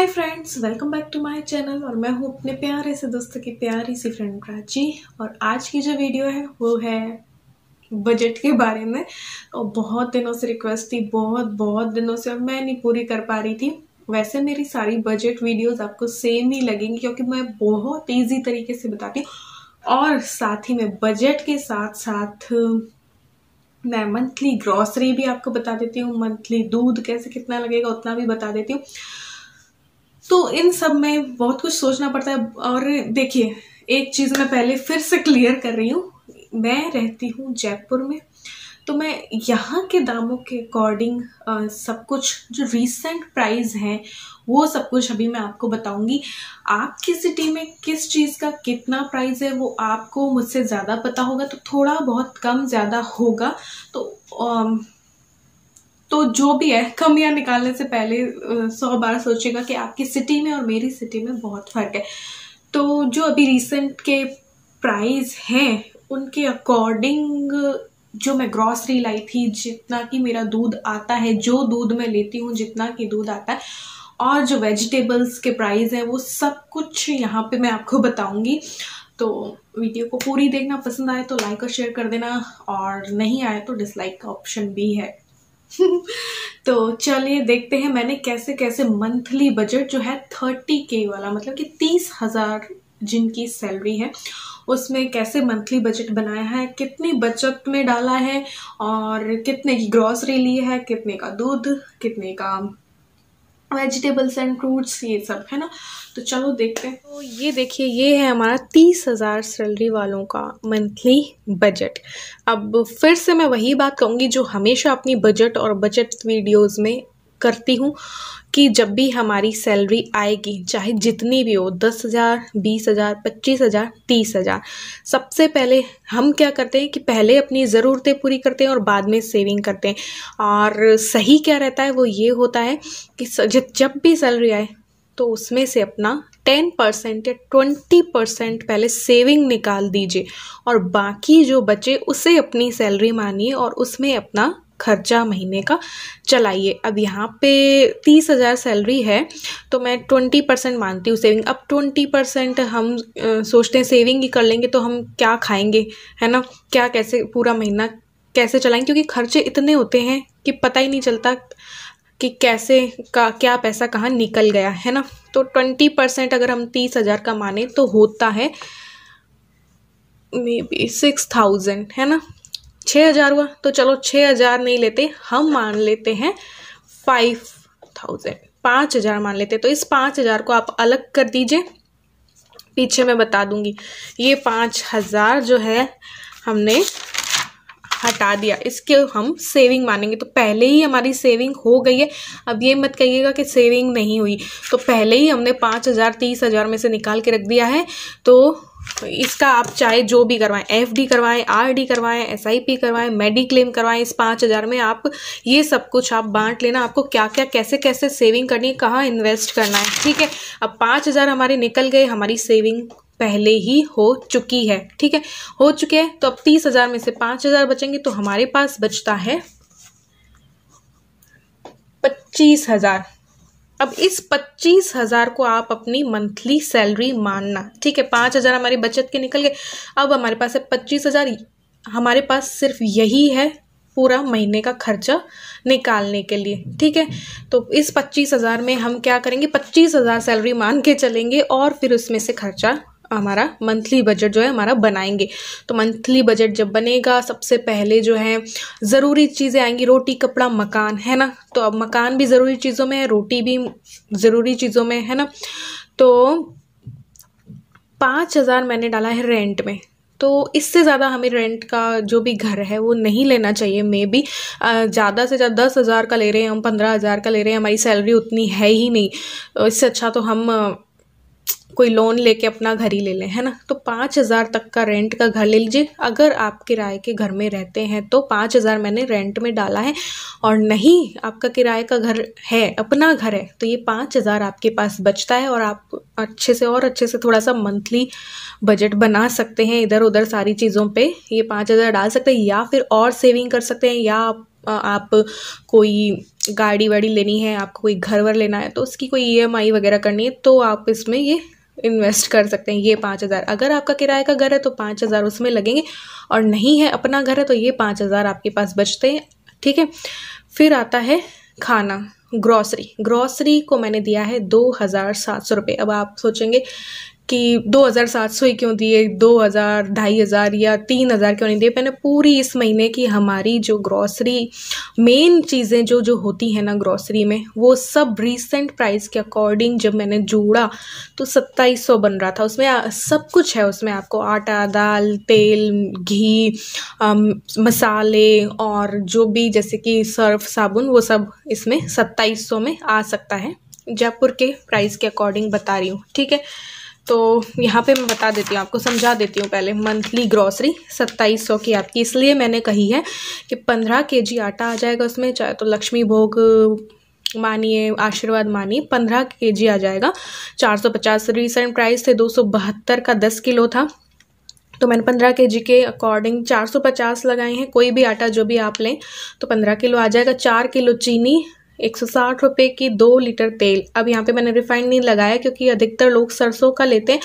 Hi friends, welcome back to my channel. और मैं हूँ अपने प्यारे से दोस्तों की प्यारी सी फ्रेंड प्राची। और आज की जो वीडियो है वो है बजट के बारे में। और बहुत दिनों से रिक्वेस्ट थी, बहुत दिनों से, और मैं नहीं पूरी कर पा रही थी। वैसे मेरी सारी बजट वीडियोस आपको सेम ही लगेंगी क्योंकि मैं बहुत ईजी तरीके से बताती हूँ। और साथ ही में बजट के साथ साथ मैं मंथली ग्रॉसरी भी आपको बता देती हूँ, मंथली दूध कैसे कितना लगेगा उतना भी बता देती हूँ। तो इन सब में बहुत कुछ सोचना पड़ता है। और देखिए, एक चीज़ मैं पहले फिर से क्लियर कर रही हूँ, मैं रहती हूँ जयपुर में, तो मैं यहाँ के दामों के अकॉर्डिंग सब कुछ जो रीसेंट प्राइस हैं वो सब कुछ अभी मैं आपको बताऊंगी। आपकी सिटी में किस चीज़ का कितना प्राइस है वो आपको मुझसे ज़्यादा पता होगा, तो थोड़ा बहुत कम ज़्यादा होगा। तो जो भी है, कमियां निकालने से पहले 100 बार सोचेगा कि आपकी सिटी में और मेरी सिटी में बहुत फर्क है। तो जो अभी रिसेंट के प्राइस हैं उनके अकॉर्डिंग जो मैं ग्रॉसरी लाई थी, जितना कि मेरा दूध आता है, जो दूध मैं लेती हूँ जितना कि दूध आता है, और जो वेजिटेबल्स के प्राइस हैं वो सब कुछ यहाँ पे मैं आपको बताऊंगी। तो वीडियो को पूरी देखना, पसंद आए तो लाइक और शेयर कर देना, और नहीं आए तो डिसलाइक का ऑप्शन भी है। तो चलिए देखते हैं मैंने कैसे कैसे मंथली बजट जो है 30K वाला, मतलब कि 30,000 जिनकी सैलरी है उसमें कैसे मंथली बजट बनाया है, कितनी बचत में डाला है, और कितने की ग्रॉसरी ली है, कितने का दूध, कितने का वेजिटेबल्स एंड फ्रूट्स, ये सब है ना। तो चलो देखते हैं। तो ये देखिए, ये है हमारा 30,000 सैलरी वालों का मंथली बजट। अब फिर से मैं वही बात कहूँगी जो हमेशा अपनी बजट और बजट वीडियोस में करती हूँ कि जब भी हमारी सैलरी आएगी, चाहे जितनी भी हो, 10,000, 20,000, 25,000, 30,000, सबसे पहले हम क्या करते हैं कि पहले अपनी ज़रूरतें पूरी करते हैं और बाद में सेविंग करते हैं। और सही क्या रहता है वो ये होता है कि जब भी सैलरी आए तो उसमें से अपना 10% या 20% पहले सेविंग निकाल दीजिए, और बाकी जो बचे उसे अपनी सैलरी मानिए और उसमें अपना खर्चा महीने का चलाइए। अब यहाँ पे 30,000 सैलरी है तो मैं 20% मानती हूँ सेविंग। अब 20% हम सोचते हैं सेविंग ही कर लेंगे तो हम क्या खाएंगे, है ना, क्या कैसे पूरा महीना कैसे चलाएंगे, क्योंकि खर्चे इतने होते हैं कि पता ही नहीं चलता कि कैसे का क्या पैसा कहाँ निकल गया, है ना। तो 20% अगर हम 30,000 का माने तो होता है मे बी 6,000, है ना। 6,000 हुआ, तो चलो 6,000 नहीं लेते, हम मान लेते हैं 5,000 मान लेते हैं। तो इस 5,000 को आप अलग कर दीजिए, पीछे मैं बता दूंगी। ये 5,000 जो है हमने हटा दिया, इसके हम सेविंग मानेंगे। तो पहले ही हमारी सेविंग हो गई है। अब ये मत कहिएगा कि सेविंग नहीं हुई, तो पहले ही हमने 5,000 30,000 में से निकाल के रख दिया है। तो इसका आप चाहे जो भी करवाएं, FD करवाएं, RD करवाएं, SIP करवाएं, मेडिक्लेम करवाएं, इस 5,000 में आप ये सब कुछ आप बांट लेना, आपको क्या क्या कैसे कैसे सेविंग करनी है, कहाँ इन्वेस्ट करना है, ठीक है। अब 5,000 हमारे निकल गए, हमारी सेविंग पहले ही हो चुकी है, ठीक है, हो चुके हैं। तो अब 30,000 में से 5,000 बचेंगे तो हमारे पास बचता है 25,000। अब इस 25,000 को आप अपनी मंथली सैलरी मानना, ठीक है। 5,000 हमारी बचत के निकल गए, अब हमारे पास है 25,000। हमारे पास सिर्फ यही है पूरा महीने का खर्चा निकालने के लिए, ठीक है। तो इस 25,000 में हम क्या करेंगे, 25,000 सैलरी मान के चलेंगे और फिर उसमें से खर्चा हमारा मंथली बजट जो है हमारा बनाएंगे। तो मंथली बजट जब बनेगा, सबसे पहले जो है ज़रूरी चीज़ें आएंगी, रोटी कपड़ा मकान, है ना। तो अब मकान भी ज़रूरी चीज़ों में है, रोटी भी ज़रूरी चीज़ों में, है ना। तो 5,000 मैंने डाला है रेंट में। तो इससे ज़्यादा हमें रेंट का जो भी घर है वो नहीं लेना चाहिए। मे बी ज़्यादा से ज़्यादा 10,000 का ले रहे हैं हम, 15,000 का ले रहे हैं, हमारी सैलरी उतनी है ही नहीं। इससे अच्छा तो हम कोई लोन लेके अपना घर ही ले लें, है ना। तो 5,000 तक का रेंट का घर ले लीजिए। अगर आप किराए के घर में रहते हैं तो 5,000 मैंने रेंट में डाला है, और नहीं आपका किराए का घर है, अपना घर है, तो ये 5,000 आपके पास बचता है और आप अच्छे से थोड़ा सा मंथली बजट बना सकते हैं। इधर उधर सारी चीज़ों पे ये 5,000 डाल सकते हैं, या फिर और सेविंग कर सकते हैं, या आप कोई गाड़ी वाड़ी लेनी है, आपको कोई घर वर लेना है, तो उसकी कोई EMI वगैरह करनी है, तो आप इसमें ये इन्वेस्ट कर सकते हैं। ये 5,000, अगर आपका किराए का घर है तो 5,000 उसमें लगेंगे, और नहीं है अपना घर है तो ये 5,000 आपके पास बचते हैं, ठीक है। फिर आता है खाना, ग्रॉसरी को मैंने दिया है 2,700 रुपये। अब आप सोचेंगे कि 2,700 ही क्यों दिए, 2,000, 2,500 या 3,000 क्यों नहीं दिए। मैंने पूरी इस महीने की हमारी जो ग्रॉसरी मेन चीज़ें जो होती हैं ना ग्रॉसरी में, वो सब रीसेंट प्राइस के अकॉर्डिंग जब मैंने जोड़ा तो 2,700 बन रहा था। उसमें सब कुछ है, उसमें आपको आटा, दाल, तेल, घी, मसाले और जो भी जैसे कि सर्फ साबुन, वो सब इसमें 2,700 में आ सकता है। जयपुर के प्राइस के अकॉर्डिंग बता रही हूँ, ठीक है। तो यहाँ पे मैं बता देती हूँ, आपको समझा देती हूँ पहले। मंथली ग्रॉसरी 2,700 की आपकी इसलिए मैंने कही है कि 15 kg आटा आ जाएगा उसमें, चाहे तो लक्ष्मी भोग मानिए, आशीर्वाद मानिए, 15 kg आ जाएगा। 450 रिसेंट प्राइस थे, 272 का 10 किलो था, तो मैंने 15 kg के अकॉर्डिंग 450 लगाए हैं। कोई भी आटा जो भी आप लें तो 15 किलो आ जाएगा। 4 किलो चीनी, 160 रुपये की 2 लीटर तेल। अब यहाँ पे मैंने रिफाइंड नहीं लगाया क्योंकि अधिकतर लोग सरसों का लेते हैं,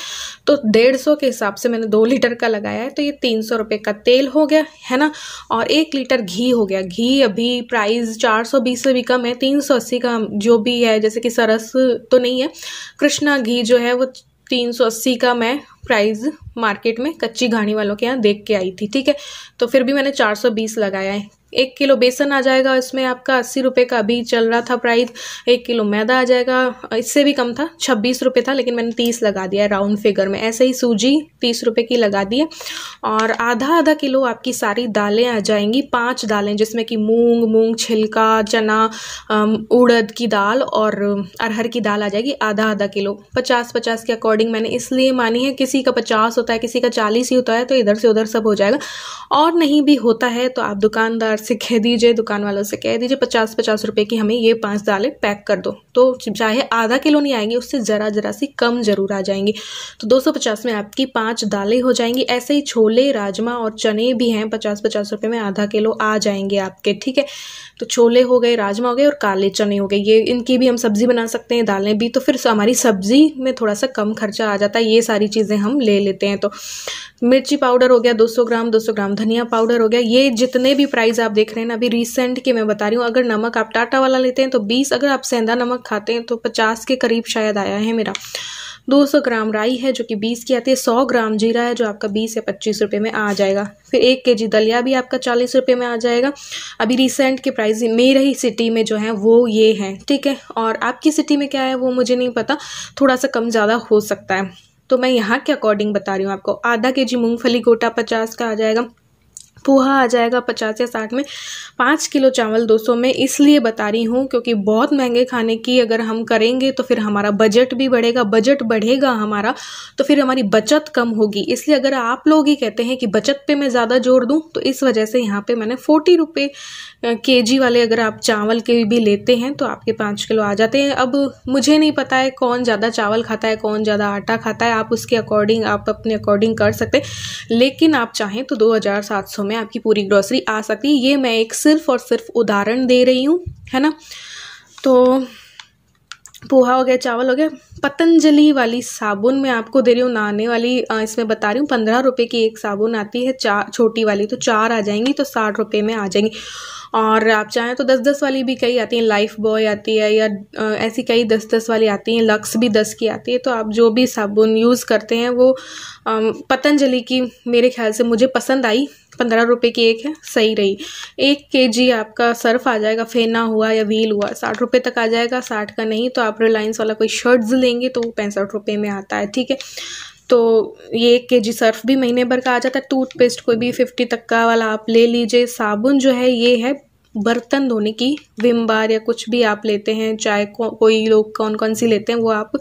तो 150 के हिसाब से मैंने 2 लीटर का लगाया है, तो ये 300 रुपये का तेल हो गया, है ना। और 1 लीटर घी हो गया। घी अभी प्राइस 420 से भी कम है, 380 का जो भी है, जैसे कि सरस तो नहीं है, कृष्णा घी जो है वो 380 का मैं प्राइस मार्केट में कच्ची घानी वालों के यहाँ देख के आई थी, ठीक है। तो फिर भी मैंने 420 लगाया है। 1 किलो बेसन आ जाएगा इसमें आपका 80 रुपये का अभी चल रहा था प्राइस। 1 किलो मैदा आ जाएगा, इससे भी कम था, 26 रुपये था, लेकिन मैंने 30 लगा दिया है राउंड फिगर में। ऐसे ही सूजी 30 रुपये की लगा दी है। और आधा किलो आपकी सारी दालें आ जाएंगी, 5 दालें, जिसमें कि मूंग छिलका, चना, उड़द की दाल और अरहर की दाल आ जाएगी आधा किलो। 50-50 के अकॉर्डिंग मैंने इसलिए मानी है, किसी का 50 होता है, किसी का 40 ही होता है, तो इधर से उधर सब हो जाएगा। और नहीं भी होता है तो आप दुकानदार से कह दीजिए, दुकान वालों से कह दीजिए 50-50 रुपये की हमें ये 5 दालें पैक कर दो, तो चाहे आधा किलो नहीं आएंगी, उससे ज़रा सी कम जरूर आ जाएंगी। तो 250 में आपकी 5 दालें हो जाएंगी। ऐसे ही छोले, राजमा और चने भी हैं, 50-50 रुपये में आधा किलो आ जाएंगे आपके, ठीक है। तो छोले हो गए, राजमा हो गए और काले चने हो गए, ये इनकी भी हम सब्जी बना सकते हैं, दालें भी, तो फिर हमारी सब्जी में थोड़ा सा कम खर्चा आ जाता है, ये सारी चीज़ें हम ले लेते हैं। तो मिर्ची पाउडर हो गया 200 ग्राम, धनिया पाउडर हो गया। ये जितने भी प्राइस आप देख रहे हैं ना अभी रिसेंट के मैं बता रही हूँ। अगर नमक आप टाटा वाला लेते हैं तो 20, अगर आप सेंधा नमक खाते हैं तो 50 के करीब शायद आया है मेरा। 200 ग्राम राई है जो कि 20 की आती है। 100 ग्राम जीरा है जो आपका 20 या 25 रुपये में आ जाएगा। फिर 1 kg दलिया भी आपका 40 रुपये में आ जाएगा। अभी रिसेंट के प्राइस मेरे ही सिटी में जो है वो ये है, ठीक है। और आपकी सिटी में क्या है वो मुझे नहीं पता, थोड़ा सा कम ज़्यादा हो सकता है, तो मैं यहाँ के अकॉर्डिंग बता रही हूँ आपको। आधा kg मूंगफली गोटा 50 का आ जाएगा। पोहा आ जाएगा 50 या 60 में। 5 किलो चावल 200 में। इसलिए बता रही हूँ क्योंकि बहुत महंगे खाने की अगर हम करेंगे तो फिर हमारा बजट भी बढ़ेगा, बजट बढ़ेगा हमारा तो फिर हमारी बचत कम होगी। इसलिए अगर आप लोग ही कहते हैं कि बचत पे मैं ज़्यादा जोर दूँ तो इस वजह से यहाँ पे मैंने 40 रुपये kg वाले अगर आप चावल के भी लेते हैं तो आपके 5 किलो आ जाते हैं। अब मुझे नहीं पता है कौन ज़्यादा चावल खाता है, कौन ज़्यादा आटा खाता है, आप उसके अकॉर्डिंग आप अपने अकॉर्डिंग कर सकते हैं। लेकिन आप चाहें तो 2,700 में आपकी पूरी ग्रोसरी आ सकती है। ये मैं एक सिर्फ और सिर्फ उदाहरण दे रही हूँ, है ना। तो पोहा हो गया, चावल हो गया। पतंजलि वाली साबुन मैं आपको दे रही हूँ, नहाने वाली, इसमें बता रही हूँ 15 रुपये की एक साबुन आती है, छोटी वाली, तो 4 आ जाएंगी तो 60 रुपये में आ जाएंगी। और आप चाहें तो 10-10 वाली भी कई आती हैं, लाइफ बॉय आती है या ऐसी कई 10-10 वाली आती हैं, लक्स भी 10 की आती है। तो आप जो भी साबुन यूज़ करते हैं वो पतंजलि की मेरे ख्याल से मुझे पसंद आई, 15 रुपये की एक है, सही रही। 1 kg आपका सर्फ आ जाएगा, फेना हुआ या व्हील हुआ, 60 रुपये तक आ जाएगा। 60 का नहीं तो आप रिलायंस वाला कोई शर्ट्स लेंगे तो वो 65 रुपये में आता है, ठीक है। तो ये 1 kg सर्फ भी महीने भर का आ जाता है। टूथपेस्ट कोई भी 50 तक का वाला आप ले लीजिए। साबुन जो है ये है बर्तन धोने की, विम बार या कुछ भी आप लेते हैं, चाहे कोई लोग कौन सी लेते हैं, वो आप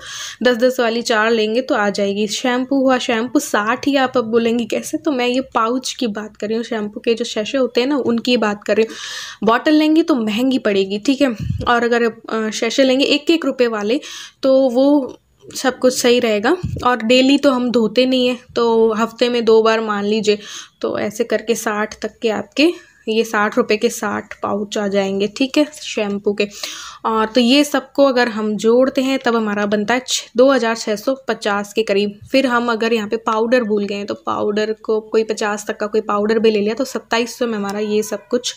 10-10 वाली 4 लेंगे तो आ जाएगी। शैम्पू हुआ, शैम्पू 60 ही आप अब बोलेंगी कैसे, तो मैं ये पाउच की बात कर रही हूँ, शैम्पू के जो शैशे होते हैं ना उनकी बात कर रही हूँ। बॉटल लेंगी तो महंगी पड़ेगी, ठीक है। और अगर शैशे लेंगे 1-1 रुपये वाले तो वो सब कुछ सही रहेगा। और डेली तो हम धोते नहीं है, तो हफ्ते में 2 बार मान लीजिए, तो ऐसे करके 60 तक के आपके ये 60 रुपये के 60 पाउच आ जाएंगे, ठीक है, शैम्पू के। और तो ये सबको अगर हम जोड़ते हैं तब हमारा बनता है 2650 के करीब। फिर हम अगर यहाँ पे पाउडर भूल गए तो पाउडर को कोई 50 तक का कोई पाउडर भी ले लिया तो 2700 में हमारा ये सब कुछ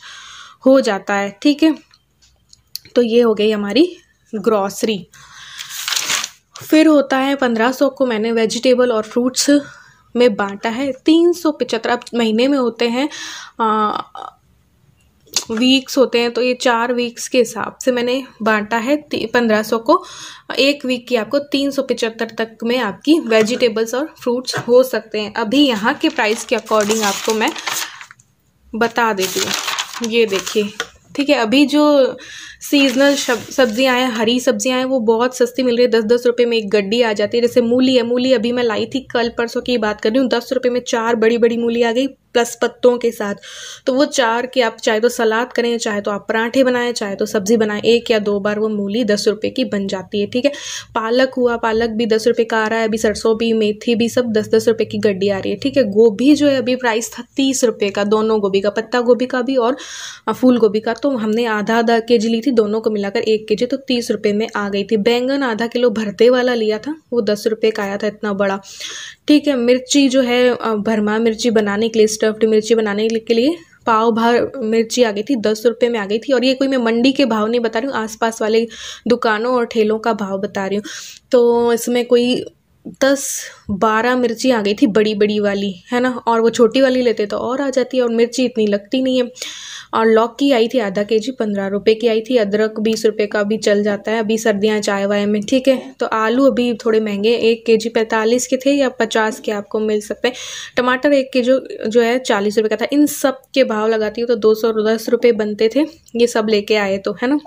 हो जाता है, ठीक है। तो ये हो गई हमारी ग्रॉसरी। फिर होता है 1500 को मैंने वेजिटेबल और फ्रूट्स में बांटा है। 375 अब महीने में होते हैं, वीक्स होते हैं, तो ये 4 वीक्स के हिसाब से मैंने बांटा है 1500 को। एक वीक की आपको 375 तक में आपकी वेजिटेबल्स और फ्रूट्स हो सकते हैं। अभी यहाँ के प्राइस के अकॉर्डिंग आपको मैं बता देती हूँ, ये देखिए, ठीक है। अभी जो सीजनल सब्जियां हैं, हरी सब्जियां हैं, वो बहुत सस्ती मिल रही है। 10-10 रुपये में एक गड्डी आ जाती है। जैसे मूली है, मूली अभी मैं लाई थी, कल परसों की बात कर रही हूँ, 10 रुपये में 4 बड़ी बड़ी मूली आ गई प्लस पत्तों के साथ। तो वो 4 के आप चाहे तो सलाद करें, चाहे तो आप पराठे बनाएं, चाहे तो सब्जी बनाएं, 1 या 2 बार वो मूली 10 रुपये की बन जाती है, ठीक है। पालक हुआ, पालक भी 10 रुपये का आ रहा है अभी, सरसों भी, मेथी भी, सब 10-10 रुपये की गड्डी आ रही है, ठीक है। गोभी जो है अभी प्राइस था 30 रुपये का, दोनों गोभी का, पत्ता गोभी का भी और फूल गोभी का। तो हमने आधा केजी ली थी, दोनों को मिलाकर 1 केजी, तो 30 रुपये में आ गई थी। बैंगन आधा किलो भरते वाला लिया था, वो 10 रुपये का आया था, इतना बड़ा, ठीक है। मिर्ची जो है भरमा मिर्ची बनाने के लिए, स्टफ्ड मिर्ची बनाने के लिए पाव भर मिर्ची आ गई थी, 10 रुपये में आ गई थी। और ये कोई मैं मंडी के भाव नहीं बता रही हूँ, आसपास वाले दुकानों और ठेलों का भाव बता रही हूँ। तो इसमें कोई 10-12 मिर्ची आ गई थी, बड़ी बड़ी वाली, है ना। और वो छोटी वाली लेते तो और आ जाती है, और मिर्ची इतनी लगती नहीं है। और लौकी आई थी आधा केजी, 15 रुपये की आई थी। अदरक 20 रुपये का भी चल जाता है अभी सर्दियाँ चाय वाय में, ठीक है। तो आलू अभी थोड़े महंगे, 1 केजी 45 के थे या 50 के आपको मिल सकते हैं। टमाटर 1 केजी जो है 40 रुपये का था। इन सब के भाव लगाती हूँ तो 210 रुपये बनते थे, ये सब लेके आए तो, है ना,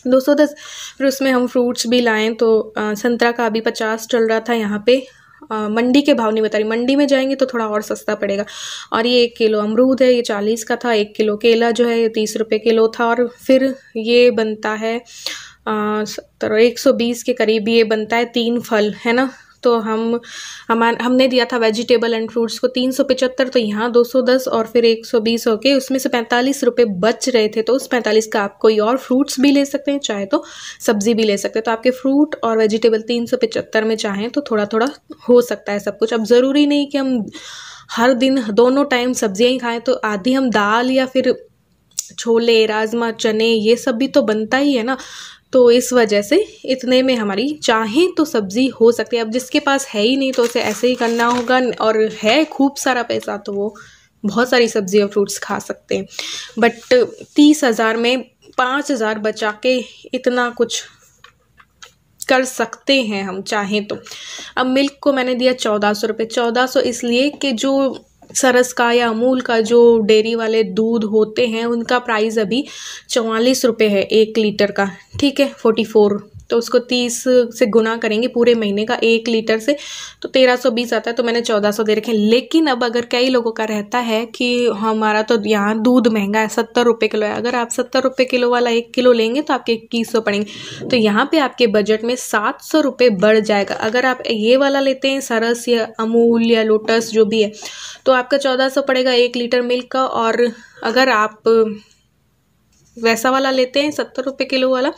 210। फिर उसमें हम फ्रूट्स भी लाएं तो संतरा का अभी 50 चल रहा था यहाँ पे। मंडी के भाव नहीं बता रही, मंडी में जाएंगे तो थोड़ा और सस्ता पड़ेगा। और ये 1 किलो अमरूद है, ये 40 का था। 1 किलो केला जो है ये 30 रुपये किलो था। और फिर ये बनता है 120 के करीब ये बनता है 3 फल, है ना। तो हमने दिया था वेजिटेबल एंड फ्रूट्स को 375, तो यहाँ 210 और फिर 120 हो गए। उसमें से 45 रुपये बच रहे थे, तो उस 45 का आप कोई और फ्रूट्स भी ले सकते हैं, चाहे तो सब्जी भी ले सकते हैं। तो आपके फ्रूट और वेजिटेबल 375 में चाहें तो थोड़ा थोड़ा हो सकता है सब कुछ। अब ज़रूरी नहीं कि हम हर दिन दोनों टाइम सब्जियाँ ही खाएँ, तो आधी हम दाल या फिर छोले, राजमा, चने, ये सब भी तो बनता ही है ना। तो इस वजह से इतने में हमारी चाहे तो सब्जी हो सकती है। अब जिसके पास है ही नहीं तो उसे ऐसे ही करना होगा, और है खूब सारा पैसा तो वो बहुत सारी सब्जी और फ्रूट्स खा सकते हैं। बट 30,000 में 5,000 बचा के इतना कुछ कर सकते हैं हम चाहें तो। अब मिल्क को मैंने दिया 1400 रुपये। 1400 इसलिए कि जो सरस का या अमूल का जो डेयरी वाले दूध होते हैं उनका प्राइस अभी 44 रुपये है 1 लीटर का, ठीक है, 44। तो उसको 30 से गुना करेंगे पूरे महीने का 1 लीटर से, तो 1320 आता है। तो मैंने 1400 दे रखे। लेकिन अब अगर कई लोगों का रहता है कि हमारा तो यहाँ दूध महंगा है, 70 रुपये किलो है, अगर आप 70 रुपये किलो वाला 1 किलो लेंगे तो आपके 2100 पड़ेंगे। तो यहाँ पे आपके बजट में 700 रुपये बढ़ जाएगा। अगर आप ये वाला लेते हैं, सरस या अमूल या लोटस जो भी है, तो आपका 1400 पड़ेगा 1 लीटर मिल्क का। और अगर आप वैसा वाला लेते हैं 70 रुपये किलो वाला,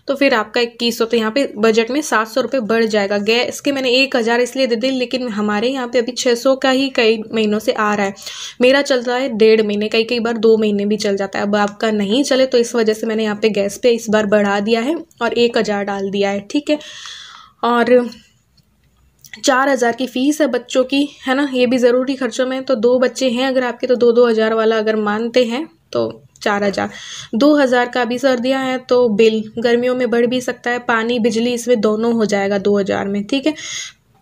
तो फिर आपका 2100। तो यहाँ पे बजट में 700 रुपये बढ़ जाएगा। गैस के मैंने 1000 इसलिए दे दी, लेकिन हमारे यहाँ पे अभी 600 का ही कई महीनों से आ रहा है। मेरा चल रहा है 1.5 महीने, कई बार 2 महीने भी चल जाता है। अब आपका नहीं चले तो इस वजह से मैंने यहाँ पे गैस पे इस बार बढ़ा दिया है और 1000 डाल दिया है, ठीक है। और 4000 की फ़ीस है बच्चों की, है ना, ये भी ज़रूरी खर्चों में। तो 2 बच्चे हैं अगर आपके, तो 2-2 हज़ार वाला अगर मानते हैं तो 4000। 2000 का अभी सर्दियाँ हैं तो बिल गर्मियों में बढ़ भी सकता है, पानी बिजली इसमें दोनों हो जाएगा 2000 में, ठीक है।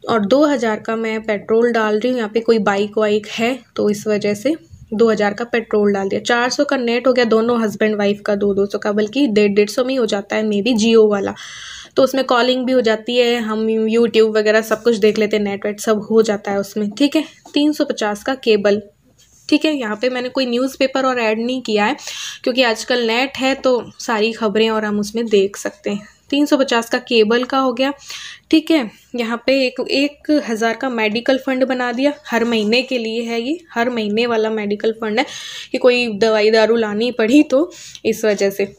और 2000 का मैं पेट्रोल डाल रही हूँ। यहाँ पे कोई बाइक वाइक है तो इस वजह से 2000 का पेट्रोल डाल दिया। 400 का नेट हो गया दोनों हस्बैंड वाइफ का, 200 का, बल्कि 150 में ही हो जाता है मे बी जियो वाला। तो उसमें कॉलिंग भी हो जाती है, हम यूट्यूब वगैरह सब कुछ देख लेते हैं, नेट वेट सब हो जाता है उसमें, ठीक है। 350 का केबल, ठीक है। यहाँ पे मैंने कोई न्यूज़पेपर और ऐड नहीं किया है क्योंकि आजकल नेट है तो सारी खबरें और हम उसमें देख सकते हैं। 350 का केबल का हो गया, ठीक है। यहाँ पे 1,000 का मेडिकल फंड बना दिया, हर महीने के लिए है ये, हर महीने वाला मेडिकल फंड है कि कोई दवाई दारू लानी पड़ी तो इस वजह से।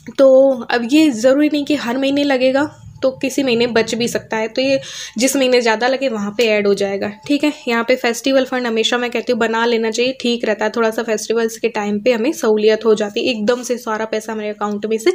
तो अब ये ज़रूरी नहीं कि हर महीने लगेगा, तो किसी महीने बच भी सकता है, तो ये जिस महीने ज़्यादा लगे वहाँ पे ऐड हो जाएगा, ठीक है। यहाँ पे फेस्टिवल फंड हमेशा मैं कहती हूँ बना लेना चाहिए, ठीक रहता है, थोड़ा सा फेस्टिवल्स के टाइम पे हमें सहूलियत हो जाती है, एकदम से सारा पैसा मेरे अकाउंट में से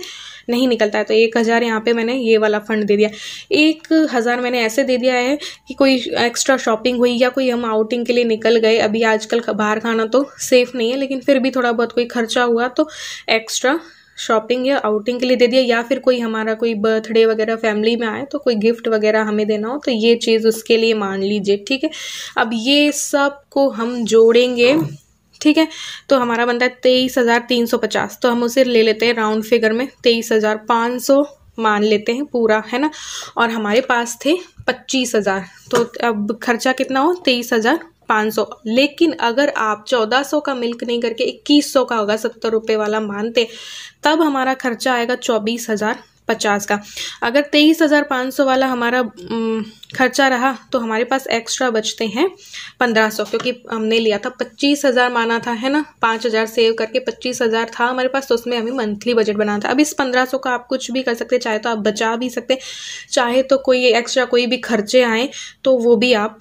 नहीं निकलता है। तो 1,000 यहाँ पे मैंने ये वाला फंड दे दिया। 1,000 मैंने ऐसे दे दिया है कि कोई एक्स्ट्रा शॉपिंग हुई या कोई हम आउटिंग के लिए निकल गए, अभी आजकल बाहर खाना तो सेफ़ नहीं है, लेकिन फिर भी थोड़ा बहुत कोई खर्चा हुआ तो एक्स्ट्रा शॉपिंग या आउटिंग के लिए दे दिया, या फिर कोई हमारा कोई बर्थडे वगैरह फैमिली में आए तो कोई गिफ्ट वगैरह हमें देना हो तो ये चीज़ उसके लिए मान लीजिए, ठीक है। अब ये सब को हम जोड़ेंगे, ठीक है, तो हमारा बनता है 23,350, तो हम उसे ले लेते हैं राउंड फिगर में 23,500 मान लेते हैं पूरा, है ना। और हमारे पास थे 25,000, तो अब खर्चा कितना हो 23,500। लेकिन अगर आप 1400 का मिल्क नहीं करके 2100 का होगा, 70 रुपये वाला मानते, तब हमारा खर्चा आएगा 24,050 का। अगर 23,500 वाला हमारा खर्चा रहा तो हमारे पास एक्स्ट्रा बचते हैं 1,500, क्योंकि हमने लिया था 25,000 माना था, है ना। 5,000 सेव करके 25,000 था हमारे पास, तो उसमें हमें मंथली बजट बनाना था। अब इस 1,500 का आप कुछ भी कर सकते हैं, चाहे तो आप बचा भी सकते, चाहे तो कोई एक्स्ट्रा कोई भी खर्चे आए तो वो भी आप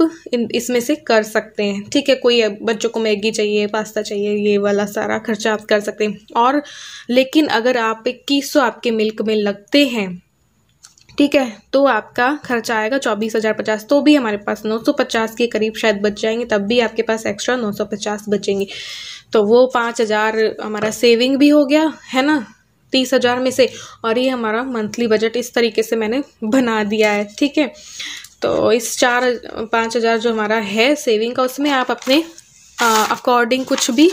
इसमें से कर सकते हैं, ठीक है। कोई बच्चों को मैगी चाहिए, पास्ता चाहिए, ये वाला सारा खर्चा आप कर सकते हैं। और लेकिन अगर आप 2100 आपके मिल्क में लगते हैं, ठीक है, तो आपका खर्चा आएगा 24,050, तो भी हमारे पास 950 के करीब शायद बच जाएंगे, तब भी आपके पास एक्स्ट्रा 950 बचेंगे। तो वो 5,000 हमारा सेविंग भी हो गया, है ना, 30,000 में से, और ये हमारा मंथली बजट इस तरीके से मैंने बना दिया है, ठीक है। तो इस 4-5,000 जो हमारा है सेविंग का, उसमें आप अपने अकॉर्डिंग कुछ भी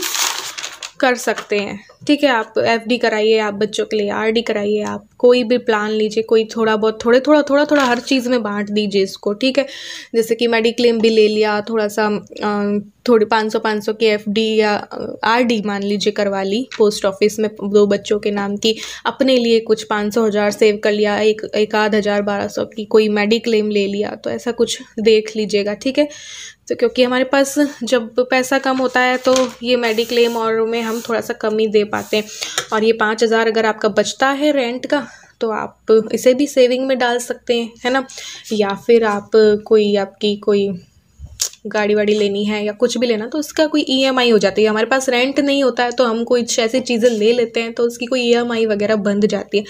कर सकते हैं, ठीक है। आप एफडी कराइए, आप बच्चों के लिए आरडी कराइए, आप कोई भी प्लान लीजिए, कोई थोड़ा बहुत थोड़ा हर चीज़ में बांट दीजिए इसको, ठीक है। जैसे कि मेडिक्लेम भी ले लिया, थोड़ा सा थोड़ी 500 की एफडी या आरडी मान लीजिए करवा ली पोस्ट ऑफिस में 2 बच्चों के नाम की, अपने लिए कुछ 500,000 सेव कर लिया, एक आध हज़ार 1,200 की कोई मेडिक्लेम ले लिया, तो ऐसा कुछ देख लीजिएगा, ठीक है। तो क्योंकि हमारे पास जब पैसा कम होता है तो ये मेडिक्लेम और में हम थोड़ा सा कम ही दे पाते हैं। और ये 5,000 अगर आपका बचता है रेंट का, तो आप इसे भी सेविंग में डाल सकते हैं, है ना। या फिर आप आपकी कोई गाड़ी वाड़ी लेनी है या कुछ भी लेना, तो उसका कोई EMI हो जाती है। हमारे पास रेंट नहीं होता है तो हम कोई ऐसी चीज़ें ले लेते हैं तो उसकी कोई EMI वगैरह बंध जाती है,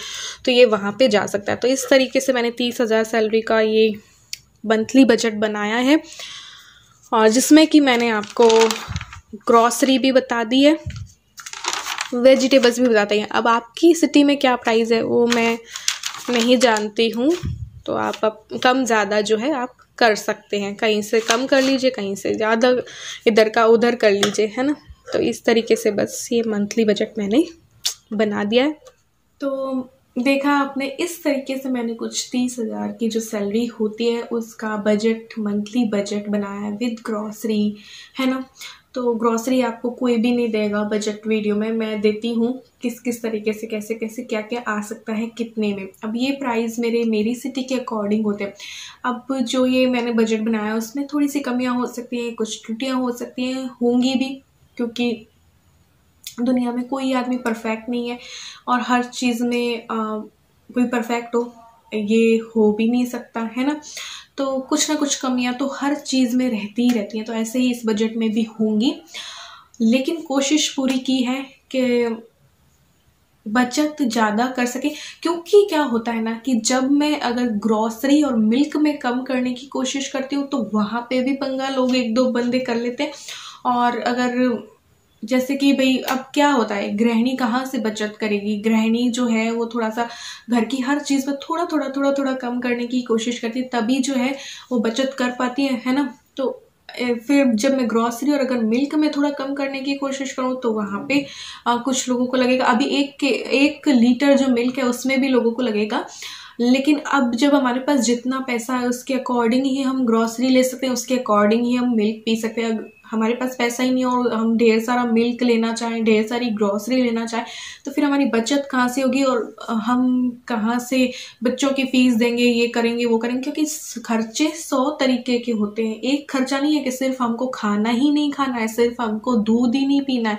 तो ये वहाँ पे जा सकता है। तो इस तरीके से मैंने 30,000 सैलरी का ये मंथली बजट बनाया है, और जिसमें कि मैंने आपको ग्रॉसरी भी बता दी है, वेजिटेबल्स भी बताते हैं। अब आपकी सिटी में क्या प्राइस है वो मैं नहीं जानती हूँ, तो आप कम ज़्यादा जो है आप कर सकते हैं, कहीं से कम कर लीजिए, कहीं से ज़्यादा इधर का उधर कर लीजिए, है ना। तो इस तरीके से बस ये मंथली बजट मैंने बना दिया है। तो देखा आपने, इस तरीके से मैंने कुछ 30,000 की जो सैलरी होती है उसका बजट, मंथली बजट बनाया है विद ग्रॉसरी, है ना। तो ग्रॉसरी आपको कोई भी नहीं देगा बजट वीडियो में, मैं देती हूँ किस किस तरीके से कैसे कैसे क्या क्या आ सकता है कितने में। अब ये प्राइस मेरी सिटी के अकॉर्डिंग होते हैं। अब जो ये मैंने बजट बनाया उसमें थोड़ी सी कमियाँ हो सकती हैं, कुछ त्रुटियाँ हो सकती हैं, होंगी भी, क्योंकि दुनिया में कोई आदमी परफेक्ट नहीं है और हर चीज़ में कोई परफेक्ट हो ये हो भी नहीं सकता, है ना। तो कुछ ना कुछ कमियां तो हर चीज़ में रहती ही रहती हैं, तो ऐसे ही इस बजट में भी होंगी, लेकिन कोशिश पूरी की है कि बचत ज़्यादा कर सके। क्योंकि क्या होता है ना कि जब मैं अगर ग्रॉसरी और मिल्क में कम करने की कोशिश करती हूँ तो वहाँ पे भी पंगा लोग 1-2 बंदे कर लेते हैं। और अगर जैसे कि भाई अब क्या होता है, गृहिणी कहाँ से बचत करेगी, गृहिणी जो है वो थोड़ा सा घर की हर चीज़ पर थोड़ा कम करने की कोशिश करती है, तभी जो है वो बचत कर पाती है ना। तो फिर जब मैं ग्रॉसरी और अगर मिल्क में थोड़ा कम करने की कोशिश करूँ तो वहाँ पे कुछ लोगों को लगेगा, अभी 1 लीटर जो मिल्क है उसमें भी लोगों को लगेगा, लेकिन अब जब हमारे पास जितना पैसा है उसके अकॉर्डिंग ही हम ग्रॉसरी ले सकते हैं, उसके अकॉर्डिंग ही हम मिल्क पी सकते हैं। हमारे पास पैसा ही नहीं और हम ढेर सारा मिल्क लेना चाहें, ढेर सारी ग्रॉसरी लेना चाहें, तो फिर हमारी बचत कहाँ से होगी और हम कहाँ से बच्चों की फीस देंगे, ये करेंगे वो करेंगे। क्योंकि खर्चे 100 तरीके के होते हैं। एक खर्चा नहीं है कि सिर्फ हमको खाना ही नहीं खाना है, सिर्फ हमको दूध ही नहीं पीना है,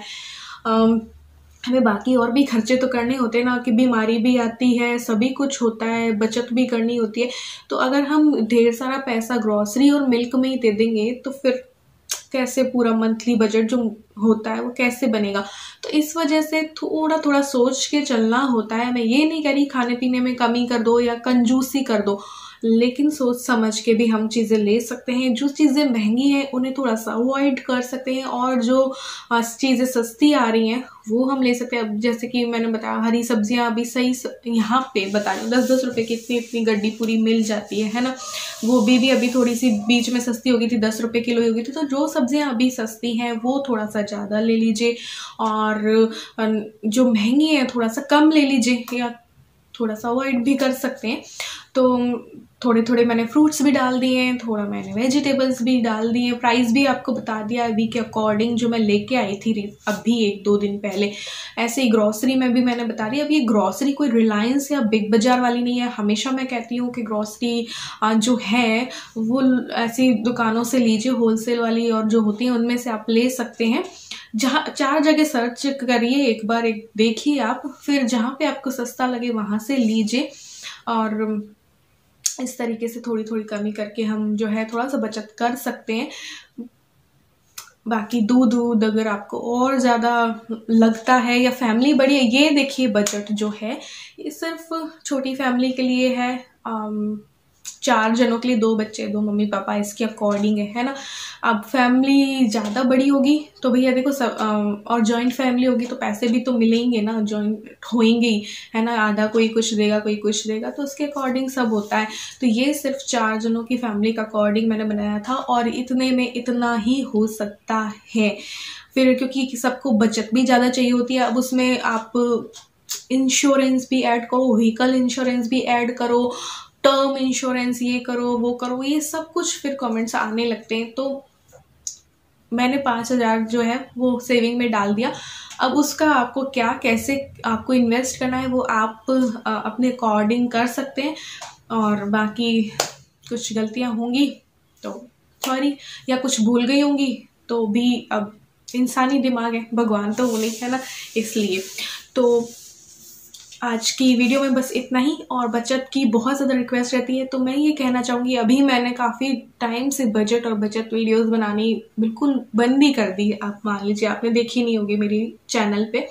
हमें बाकी और भी खर्चे तो करने होते हैं ना, कि बीमारी भी आती है, सभी कुछ होता है, बचत भी करनी होती है। तो अगर हम ढेर सारा पैसा ग्रॉसरी और मिल्क में ही दे देंगे तो फिर कैसे पूरा मंथली बजट जो होता है वो कैसे बनेगा। तो इस वजह से थोड़ा थोड़ा सोच के चलना होता है। मैं ये नहीं कह रही खाने पीने में कमी कर दो या कंजूसी कर दो, लेकिन सोच समझ के भी हम चीज़ें ले सकते हैं। जो चीज़ें महंगी हैं उन्हें थोड़ा सा अवॉइड कर सकते हैं, और जो चीज़ें सस्ती आ रही हैं वो हम ले सकते हैं। अब जैसे कि मैंने बताया, हरी सब्जियां अभी सही यहाँ पे बता रही हूँ 10-10 रुपए की इतनी गड्डी पूरी मिल जाती है ना। गोभी भी अभी थोड़ी सी बीच में सस्ती हो गई थी, 10 रुपए किलो हो गई थी। तो जो सब्जियां अभी सस्ती हैं वो थोड़ा सा ज़्यादा ले लीजिए, और जो महंगी है थोड़ा सा कम ले लीजिए, या थोड़ा सा अवॉइड भी कर सकते हैं। तो थोड़े थोड़े मैंने फ्रूट्स भी डाल दिए हैं, थोड़ा मैंने वेजिटेबल्स भी डाल दिए, प्राइस भी आपको बता दिया अभी के अकॉर्डिंग जो मैं लेके आई थी अभी 1-2 दिन पहले। ऐसे ही ग्रॉसरी में भी मैंने बता दिया। अब ये ग्रॉसरी कोई रिलायंस या बिग बाज़ार वाली नहीं है। हमेशा मैं कहती हूँ कि ग्रॉसरी जो है वो ऐसी दुकानों से लीजिए, होलसेल वाली और जो होती हैं उनमें से आप ले सकते हैं। जहाँ 4 जगह सर्च करिए, एक बार देखिए आप, फिर जहाँ पे आपको सस्ता लगे वहाँ से लीजिए। और इस तरीके से थोड़ी थोड़ी कमी करके हम जो है थोड़ा सा बचत कर सकते हैं। बाकी दूध अगर आपको और ज़्यादा लगता है या फैमिली बड़ी है, ये देखिए बजट जो है ये सिर्फ छोटी फैमिली के लिए है। 4 जनों के लिए 2 बच्चे, 2 मम्मी पापा, इसके अकॉर्डिंग है ना। अब फैमिली ज़्यादा बड़ी होगी तो भैया देखो सब, और जॉइंट फैमिली होगी तो पैसे भी तो मिलेंगे ना, जॉइंट होंगे ही, है ना। आधा कोई कुछ देगा कोई कुछ देगा, तो उसके अकॉर्डिंग सब होता है। तो ये सिर्फ 4 जनों की फैमिली का अकॉर्डिंग मैंने बनाया था, और इतने में इतना ही हो सकता है। फिर क्योंकि सबको बचत भी ज़्यादा चाहिए होती है, अब उसमें आप इंश्योरेंस भी ऐड करो, व्हीकल इंश्योरेंस भी ऐड करो, टर्म इंश्योरेंस ये करो वो करो, ये सब कुछ फिर कमेंट्स आने लगते हैं। तो मैंने 5,000 जो है वो सेविंग में डाल दिया। अब उसका आपको क्या कैसे आपको इन्वेस्ट करना है वो आप अपने अकॉर्डिंग कर सकते हैं। और बाकी कुछ गलतियां होंगी तो सॉरी, या कुछ भूल गई होंगी तो भी, अब इंसानी दिमाग है, भगवान तो वो नहीं है ना, इसलिए। तो आज की वीडियो में बस इतना ही। और बचत की बहुत ज़्यादा रिक्वेस्ट रहती है, तो मैं ये कहना चाहूँगी, अभी मैंने काफ़ी टाइम से बजट और बचत वीडियोस बनानी बिल्कुल बंद भी कर दी। आप मान लीजिए आपने देखी नहीं होगी मेरी चैनल पे,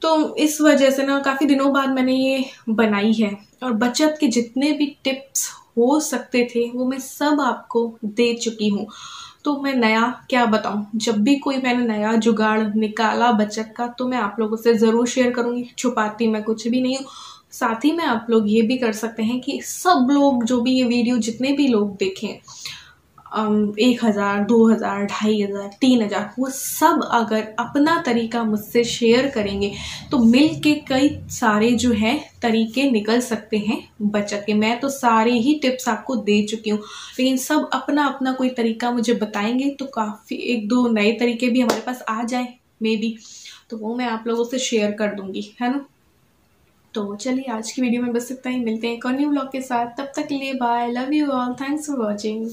तो इस वजह से ना काफ़ी दिनों बाद मैंने ये बनाई है। और बचत के जितने भी टिप्स हो सकते थे वो मैं सब आपको दे चुकी हूँ। तो मैं नया क्या बताऊं, जब भी कोई मैंने नया जुगाड़ निकाला बचत का तो मैं आप लोगों से ज़रूर शेयर करूंगी। छुपाती मैं कुछ भी नहीं हूँ। साथ ही में आप लोग ये भी कर सकते हैं कि सब लोग जो भी ये वीडियो जितने भी लोग देखें, 1,000, 2,000, 2,500, 3,000, वो सब अगर अपना तरीका मुझसे शेयर करेंगे तो मिल के कई सारे जो है तरीके निकल सकते हैं बचत के। मैं तो सारे ही टिप्स आपको दे चुकी हूँ, लेकिन सब अपना अपना कोई तरीका मुझे बताएंगे तो काफ़ी 1-2 नए तरीके भी हमारे पास आ जाए मे बी, तो वो मैं आप लोगों से शेयर कर दूंगी, है ना। तो चलिए आज की वीडियो में बस इतना ही, मिलते हैं एक और न्यू व्लॉग के साथ। तब तक के लिए bye, love you all, thanks for watching.